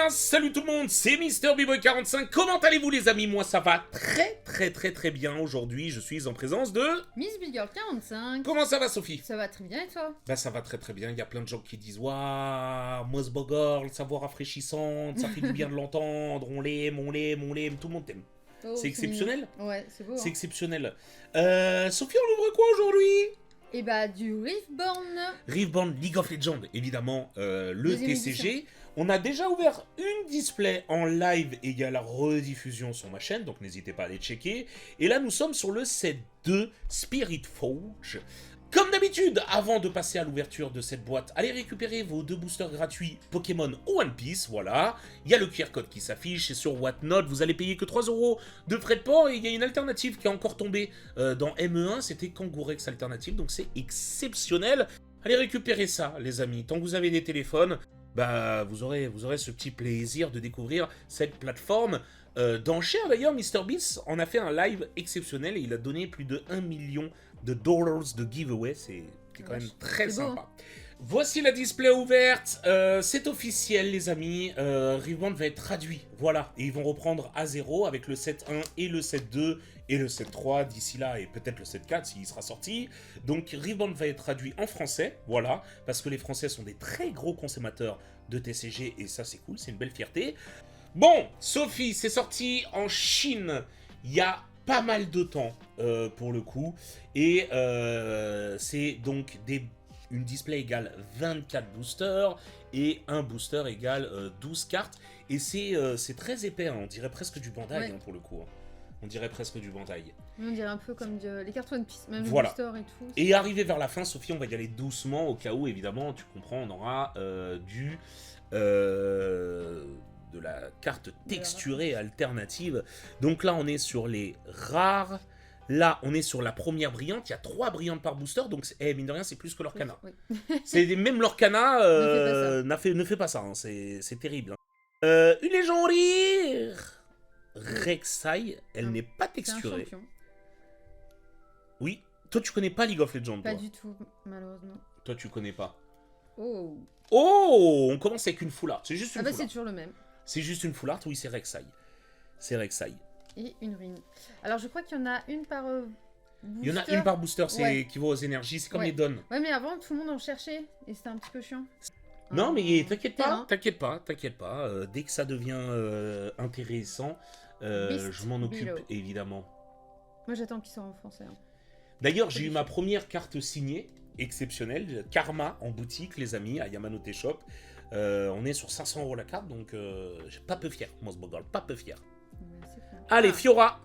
bien, salut tout le monde, c'est MrBboy45, comment allez-vous les amis? Moi ça va très bien aujourd'hui, je suis en présence de... Miss Big Girl 45. Comment ça va Sophie? Ça va très bien et toi? Bah ça va très bien, il y a plein de gens qui disent « Waouh, Moss Bogorl, sa voix rafraîchissante, ça fait du bien de l'entendre, on l'aime, tout le monde t'aime. » Oh, C'est exceptionnel. mignon. Ouais, c'est beau. C'est Hein. exceptionnel. Sophie, on ouvre quoi aujourd'hui? Et bah du Riftborn. Riftborn League of Legends, évidemment, le Deuxième TCG. édition. On a déjà ouvert une display en live et il y a la rediffusion sur ma chaîne, donc n'hésitez pas à aller checker. Et là, nous sommes sur le set 2 Spirit Forge. Comme d'habitude, avant de passer à l'ouverture de cette boîte, allez récupérer vos 2 boosters gratuits Pokémon One Piece, voilà. Il y a le QR code qui s'affiche, et sur Whatnot, vous allez payer que 3 € de frais de port, et il y a une alternative qui est encore tombée dans ME1, c'était Kangourex Alternative, donc c'est exceptionnel. Allez récupérer ça, les amis, tant que vous avez des téléphones, bah vous aurez ce petit plaisir de découvrir cette plateforme d'enchères. D'ailleurs, MrBeast en a fait un live exceptionnel, et il a donné plus de 1 million de dollars de giveaway, c'est quand même très sympa. Hein. Voici la display ouverte, c'est officiel les amis, Riftborn va être traduit, voilà, et ils vont reprendre à 0 avec le set 1 et le set 2 et le set 3 d'ici là, et peut-être le set 4 s'il sera sorti. Donc Riftborn va être traduit en français, voilà, parce que les Français sont des très gros consommateurs de TCG, et ça c'est cool, c'est une belle fierté. Bon, Sophie, c'est sorti en Chine, il y a pas mal de temps pour le coup, et c'est donc une display égale 24 boosters et un booster égale 12 cartes, et c'est très épais, hein. On dirait presque du Bandai, ouais. Hein, pour le coup. Hein. On dirait presque du Bandai. On dirait un peu comme les cartes One Piece, même voilà. le booster et tout. Et arrivé vers la fin, Sophie, on va y aller doucement, au cas où, évidemment, tu comprends, on aura de la carte texturée alternative. Donc là, on est sur les rares. Là, on est sur la première brillante. Il y a 3 brillantes par booster. Donc, mine de rien, c'est plus que l'Orcana. Oui. Même l'Orcana ne fait pas ça. Hein. C'est terrible. Hein. Une légendaire Rek'Sai. Elle n'est pas texturée. Oui. Toi, tu connais pas League of Legends, pas toi. Du tout, malheureusement. Toi, tu connais pas. Oh. Oh, on commence avec une full art. C'est juste une full art. C'est toujours le même. C'est juste une full art, oui, c'est Rek'Sai. C'est Rek'Sai. Et une ruine. Alors, je crois qu'il y en a une par booster. Il y en a une par booster, c'est équivaut aux énergies, c'est comme les dons. Ouais, mais avant, tout le monde en cherchait, et c'était un petit peu chiant. Non, mais t'inquiète pas, dès que ça devient intéressant, je m'en occupe, évidemment. Moi, j'attends qu'il sorte en français. Hein. D'ailleurs, j'ai eu ma première carte signée, exceptionnelle, Karma, en boutique, les amis, à Yamanote Shop. On est sur 500 € la carte, donc pas peu fier, Moss Bogorl, pas peu fier. Allez, Fiora.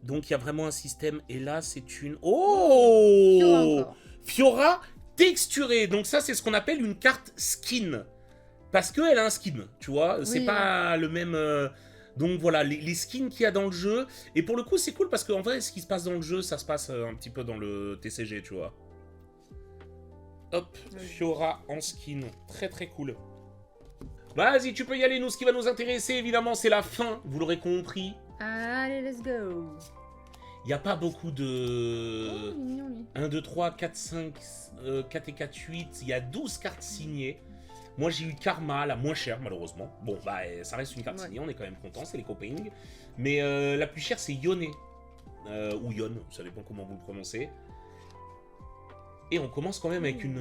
Donc il y a vraiment un système, et là c'est une... Oh, Fiora texturée. Donc ça c'est ce qu'on appelle une carte skin. Parce qu'elle a un skin, tu vois, c'est pas le même... Donc voilà, les skins qu'il y a dans le jeu. Et pour le coup c'est cool parce qu'en vrai ce qui se passe dans le jeu, ça se passe un petit peu dans le TCG, tu vois. Hop, Fiora en skin, très cool. Vas-y, tu peux y aller, nous, ce qui va nous intéresser, évidemment, c'est la fin, vous l'aurez compris. Allez, let's go. Il n'y a pas beaucoup de... Oh, mignon, lui. 1, 2, 3, 4, 5, 4 et 4, 8, il y a 12 cartes signées. Moi, j'ai eu Karma, la moins chère, malheureusement. Bon, bah, ça reste une carte signée, on est quand même content, c'est les coping. Mais la plus chère, c'est Yone. Ou Yon, ça dépend comment vous le prononcez. Et on commence quand même avec une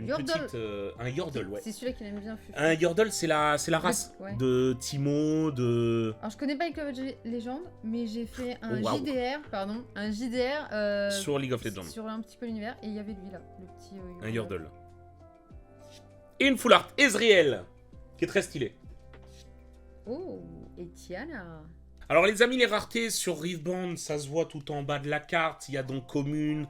petite... un Yordle, ouais. C'est celui-là qu'il aime bien. Un Yordle, c'est la race de Teemo, de... Alors, je connais pas League of Legends, mais j'ai fait un JDR, un JDR... sur League of Legends. Sur un petit peu l'univers, et il y avait lui, là, le petit... un Yordle. Et une full art, Ezreal, qui est très stylé. Oh, et Tiana. Alors, les amis, les raretés sur Riftborn, ça se voit tout en bas de la carte. Il y a donc commune,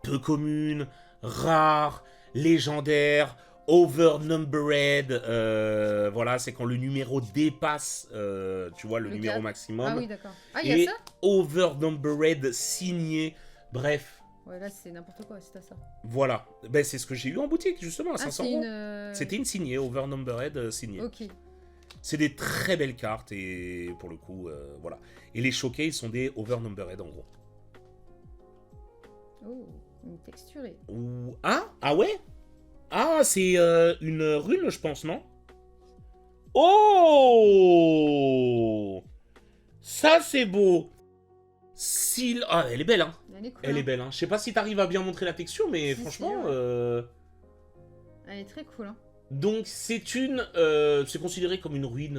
peu commune, rare, légendaire, overnumbered. Voilà, c'est quand le numéro dépasse, tu vois, le numéro maximum. Ah oui, d'accord. Ah, il y a ça. Overnumbered signé. Bref. Ouais, là, c'est n'importe quoi, c'est à ça. Voilà. Ben, c'est ce que j'ai eu en boutique, justement, à 500 €. C'était une signée, overnumbered signée. Ok. C'est des très belles cartes, et pour le coup, voilà. Et les showcase sont des overnumbered, en gros. Oh, une texturée. Ah ouais. Ah, c'est une rune, je pense, non? Oh! Ça, c'est beau. Ah, elle est belle, hein. Elle est cool. Elle est belle, hein. Je sais pas si t'arrives à bien montrer la texture, mais Si, franchement... si, ouais. Elle est très cool, hein. Donc, c'est une... c'est considéré comme une rune,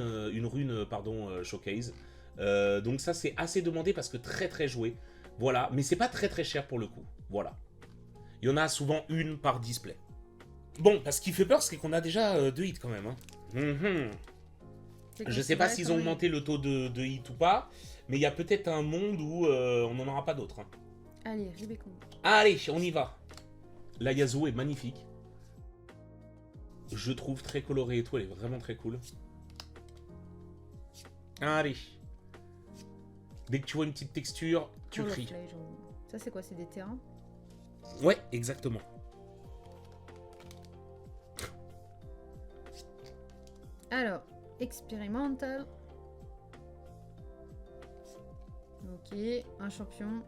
showcase. Donc ça, c'est assez demandé parce que très très joué. Voilà, mais c'est pas très très cher pour le coup. Voilà. Il y en a souvent une par display. Bon, parce qu'il fait peur, c'est qu'on a déjà 2 hits quand même, hein. Je sais pas s'ils ont augmenté le taux de hit ou pas, mais il y a peut-être un monde où on n'en aura pas d'autres. Hein. Allez, Rubicon. Allez, on y va. La Yasuo est magnifique. Je trouve très colorée et tout, elle est vraiment très cool. Allez. Dès que tu vois une petite texture, tu cries. Ça, c'est quoi? C'est des terrains? Ouais, exactement. Alors, expérimental. Ok, un champion.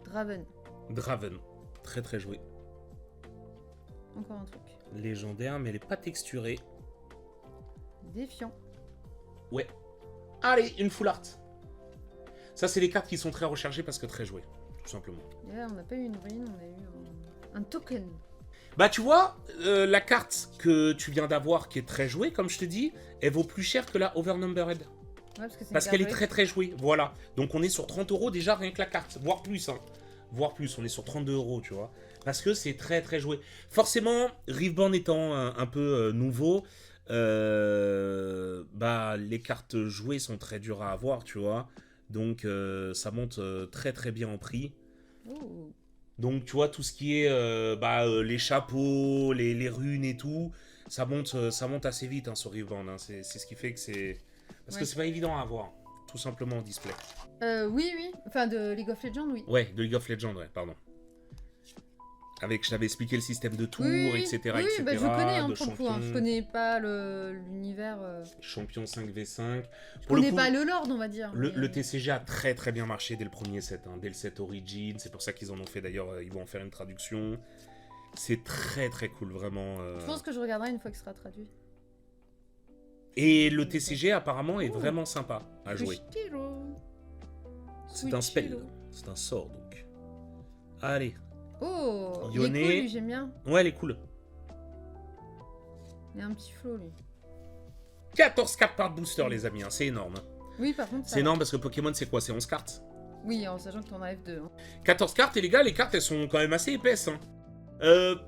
Draven. Draven. Très très joué. Encore un truc. Légendaire, mais elle est pas texturée. Défiant. Ouais. Allez, une full art. Ça, c'est les cartes qui sont très recherchées parce que très jouées. Tout simplement. Et là, on n'a pas eu une rune, on a eu un token. Bah, tu vois, la carte que tu viens d'avoir qui est très jouée, comme je te dis, elle vaut plus cher que la Overnumbered. Ouais, parce qu'elle est très très jouée. Voilà. Donc, on est sur 30 € déjà rien que la carte. Voire plus, hein. Voire plus, on est sur 32 €, tu vois. Parce que c'est très très joué. Forcément, Riftborn étant un peu nouveau, bah, les cartes jouées sont très dures à avoir, tu vois. Donc, ça monte très très bien en prix. Ouh. Donc, tu vois, tout ce qui est les chapeaux, les runes et tout, ça monte assez vite hein, sur Riftborn. Hein. C'est ce qui fait que c'est... Parce que c'est pas évident à avoir, tout simplement en display. Oui. Enfin, de League of Legends, oui. Ouais, de League of Legends, ouais, pardon. Avec, je t'avais expliqué le système de tours, oui, etc. Oui, etc. Bah, je connais de pour le coup. champion, Je connais pas l'univers. Champion 5v5. Je connais pas le Lord, on va dire. Le TCG a très très bien marché dès le premier set. Hein, dès le set Origin. C'est pour ça qu'ils en ont fait d'ailleurs. Ils vont en faire une traduction. C'est très très cool, vraiment. Je pense que je regarderai une fois qu'il sera traduit. Et le TCG apparemment est vraiment sympa à jouer. C'est un spell. C'est un sort donc. Allez. Oh, Yone. il est cool, lui, j'aime bien. Ouais, elle est cool. Il a un petit flow, lui. 14 cartes par booster, les amis, hein, c'est énorme. Oui, par contre, c'est énorme parce que Pokémon, c'est quoi? C'est 11 cartes. Oui, en sachant que t'en as F2. Hein. 14 cartes, et les gars, les cartes, elles sont quand même assez épaisses. Hein.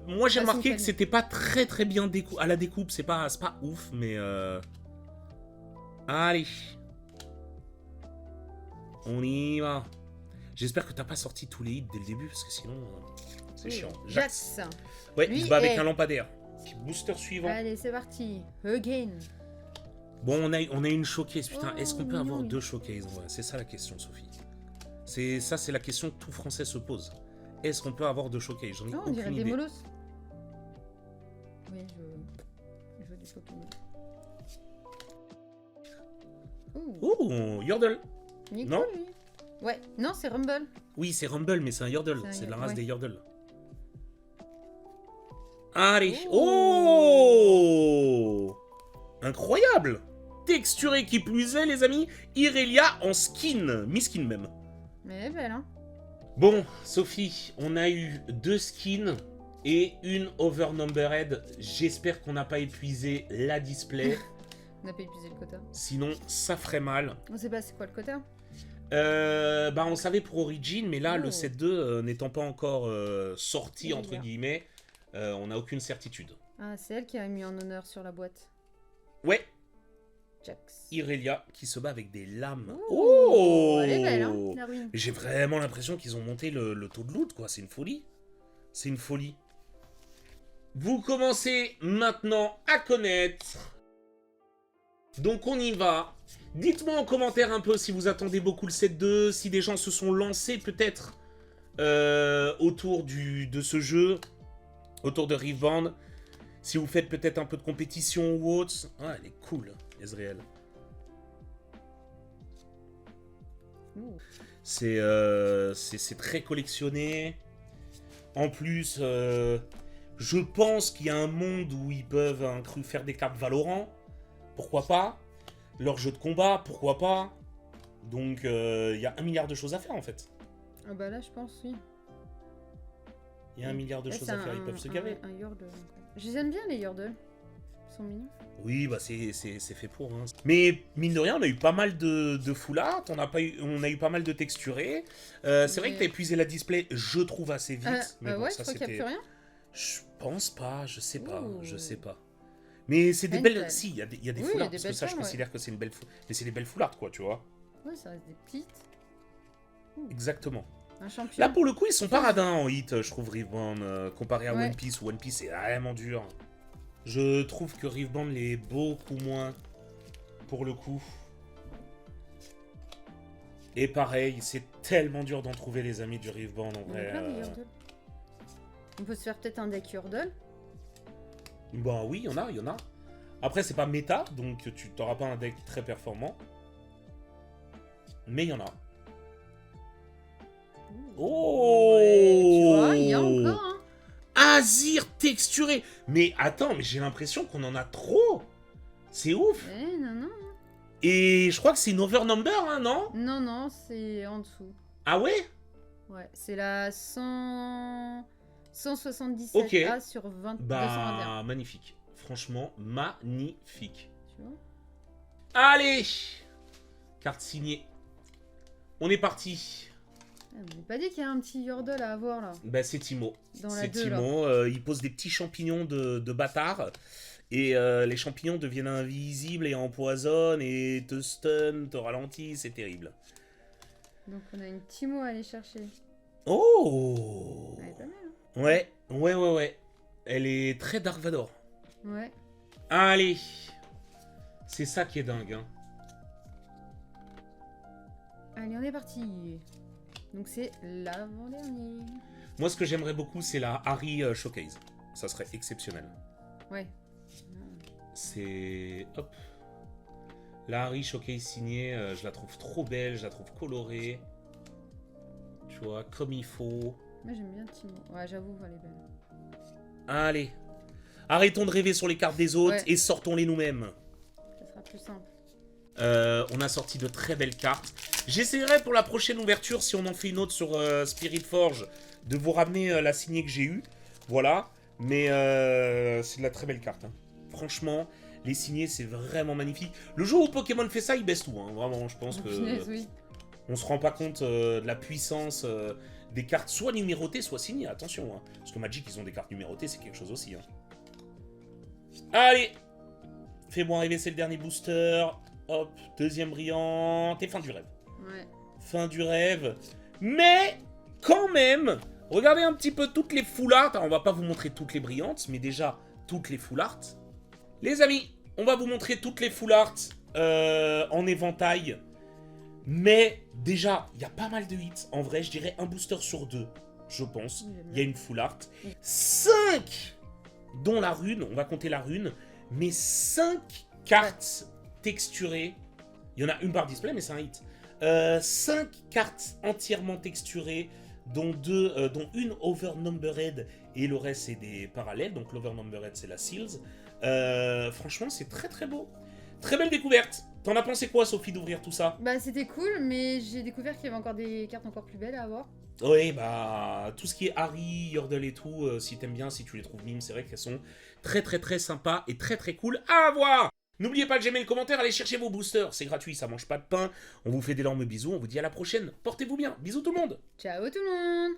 Moi, j'ai remarqué que c'était pas très très bien à la découpe. C'est pas ouf, mais... Allez. On y va. J'espère que t'as pas sorti tous les hits dès le début, parce que sinon, c'est chiant. Jax. Ouais, il se bat avec un lampadaire. Booster suivant. Allez, c'est parti. Again. Bon, on a une showcase. Putain, est-ce qu'on peut avoir 2 showcases? Ouais, c'est ça la question, Sophie. C'est la question que tout Français se pose. Est-ce qu'on peut avoir 2 showcases? J'en ai aucune idée. On dirait des bolos. Oui, je veux du Pokémon. Oh, Yordle. Non cool, lui. Ouais, non, c'est Rumble. Oui, c'est Rumble, mais c'est un Yordle. C'est de la race des Yordle. Allez. Oh, incroyable. Texturé qui plus est, les amis. Irelia en skin. Mi-skin même. Mais elle est belle, hein. Bon, Sophie, on a eu 2 skins et une Overnumbered. J'espère qu'on n'a pas épuisé la display. On n'a pas épuisé le quota. Sinon, ça ferait mal. On sait pas c'est quoi le quota. On savait pour Origin, mais là, le set 2 n'étant pas encore sorti, entre guillemets, on n'a aucune certitude. Ah, c'est elle qui a mis en honneur sur la boîte. Ouais. Jax. Irelia qui se bat avec des lames. Oh, elle est belle, hein, la ruine. J'ai vraiment l'impression qu'ils ont monté le taux de loot, quoi. C'est une folie. C'est une folie. Vous commencez maintenant à connaître. Donc on y va. Dites-moi en commentaire un peu si vous attendez beaucoup le set 2, si des gens se sont lancés peut-être autour de ce jeu, autour de Riftborn. Si vous faites peut-être un peu de compétition ou autre. Ah, elle est cool, Ezreal. C'est très collectionné. En plus, Je pense qu'il y a un monde où ils peuvent faire des cartes Valorant. Pourquoi pas? Leur jeu de combat, pourquoi pas? Donc, il y a 1 milliard de choses à faire, en fait. Ah bah là, je pense, oui. Il y a 1 milliard de choses à faire, ils peuvent se gaver. Un Yordle. Je les aime bien, les Yordle. Ils sont mignons. Oui, bah c'est fait pour. Hein. Mais mine de rien, on a eu pas mal de full art, on a eu pas mal de texturés. C'est vrai que t'as épuisé la display, je trouve, assez vite. Mais bon, ouais, ça, je crois qu'il n'y a plus rien. Je pense pas, je sais pas, Ouh. je sais pas. Mais c'est des belles... Si, il y a des oui, full art, des parce que ça, je considère que c'est une belle... Mais c'est des belles full art, quoi, tu vois. Ouais, ça reste des petites. Exactement. Un champion. Là, pour le coup, ils sont pas radins en hit, je trouve, Riverband, comparé à One Piece, où One Piece est vraiment dur. Je trouve que Riverband l'est beaucoup moins, pour le coup. Et pareil, c'est tellement dur d'en trouver, les amis du Riverband, en vrai. On peut se faire peut-être un deck Yordle. Bah oui, il y en a. Après, c'est pas méta, donc tu t'auras pas un deck très performant. Mais il y en a. Oh ouais, tu vois, il y a encore, hein. Azir texturé. Mais attends, mais j'ai l'impression qu'on en a trop. C'est ouf. Non. Et je crois que c'est une overnumber, hein, non? Non, c'est en dessous. Ah ouais? Ouais, c'est la 177A sur 20... Bah, 221. magnifique. Franchement, magnifique. Tu vois? Allez! Carte signée. On est parti. On n'a pas dit qu'il y a un petit Yordle à avoir, là. Bah, c'est Timo. C'est Timo. Il pose des petits champignons de bâtard. Et les champignons deviennent invisibles et empoisonnent et te stun, te ralentissent. C'est terrible. Donc, on a une Timo à aller chercher. Oh! Elle est pas mal, hein. Ouais. Elle est très Dark Vador. Ouais. Allez! C'est ça qui est dingue, hein. Allez, on est parti. Donc c'est l'avant-dernier. Moi, ce que j'aimerais beaucoup, c'est la Harry Showcase. Ça serait exceptionnel. Ouais. C'est... Hop. La Harry Showcase signée, je la trouve trop belle, je la trouve colorée. Tu vois, comme il faut. Moi, j'aime bien Timo. Ouais, j'avoue, elle est belle. Allez. Arrêtons de rêver sur les cartes des autres et sortons-les nous-mêmes. Ça sera plus simple. On a sorti de très belles cartes. J'essaierai pour la prochaine ouverture, si on en fait une autre sur Spirit Forge, de vous ramener la signée que j'ai eue. Voilà. Mais c'est de la très belle carte. Hein. Franchement, les signées, c'est vraiment magnifique. Le jour où Pokémon fait ça, il baisse tout. Hein. Vraiment, je pense que... Oui. On se rend pas compte de la puissance des cartes soit numérotées, soit signées. Attention. Hein. Parce que Magic, ils ont des cartes numérotées, c'est quelque chose aussi. Hein. Allez. Fais-moi rêver, c'est le dernier booster. Hop, deuxième brillante. Et fin du rêve. Ouais. Fin du rêve. Mais, quand même, regardez un petit peu toutes les full art. Alors, on va pas vous montrer toutes les brillantes, mais déjà, toutes les full art. Les amis, on va vous montrer toutes les full art en éventail. Mais, déjà, il y a pas mal de hits. En vrai, je dirais un booster sur 2, je pense. Il y a une full art. 5, dont la rune. On va compter la rune. Mais 5 cartes texturées. Il y en a une par display, mais c'est un hit. 5 cartes entièrement texturées, dont une overnumbered et le reste c'est des parallèles. Donc l'overnumbered c'est la Seals. Franchement, c'est très très beau. Très belle découverte. T'en as pensé quoi, Sophie, d'ouvrir tout ça? Bah, c'était cool, mais j'ai découvert qu'il y avait encore des cartes encore plus belles à avoir. Oui, bah, tout ce qui est Harry, Yordle et tout, si t'aimes bien, si tu les trouves mimes, c'est vrai qu'elles sont très très très sympas et très très cool à avoir. N'oubliez pas de j'aimer le commentaire, allez chercher vos boosters, c'est gratuit, ça mange pas de pain. On vous fait d'énormes bisous, on vous dit à la prochaine. Portez-vous bien, bisous tout le monde. Ciao tout le monde.